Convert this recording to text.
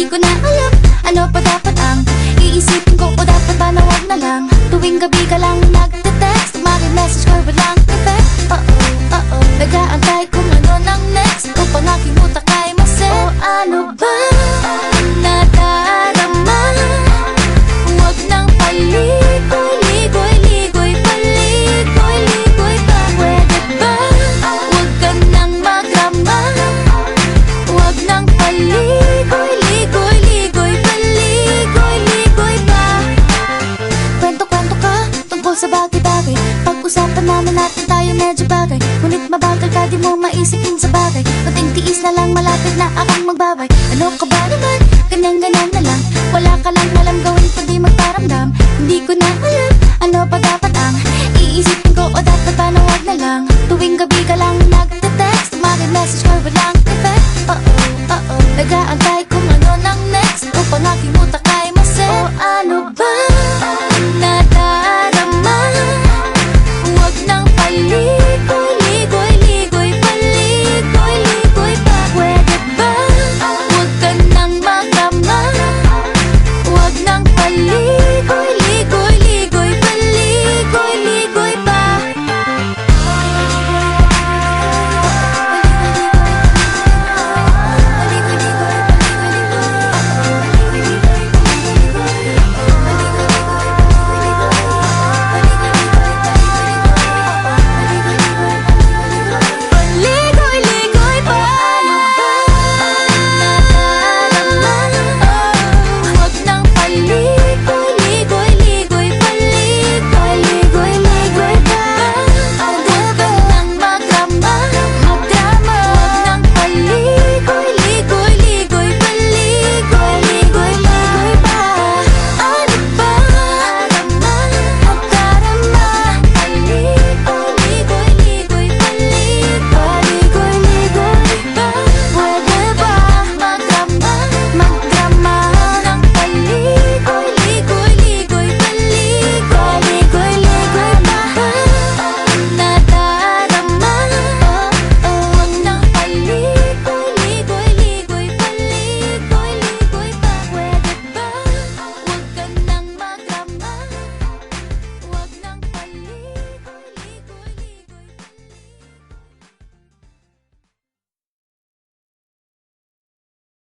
Hindi ko na alam, ano pa dapat ang iisipin ko, o dapat ba na wag na lang? Tuwing gabi ka lang nagte-text, maki-message ko walang effect. Nag-aantay kung ano nang next, upang aking utak ay masaya. O ano ba nadarama? Huwag nang paligoy-ligoy-ligoy, paligoy-ligoy pa. Pwede ba? Huwag ka nang magrama. Huwag nang paligoy-ligoy-ligoy, paligoy-ligoy pa. Kwento-kwento ka tungkol sa bagay-bagay, pag-usapan naman natin tayo medyo bagay. Ngunit mabagal ka, di mo maisipin sa bagay. Kunting tiis na lang, malapit na akong magbabay. Ano ka ba naman? Ganyan-ganyan na lang. Wala ka lang alam gawin kundi magparamdam. Hindi ko na alam, ano pa dapat ang iisipin ko, o dapat ba na wag na lang? Tuwing gabi ka lang nagte-text, maki-message ko walang effect. Nag-aantay kung ano nang next, upang aking utak ay masaya. O ano ba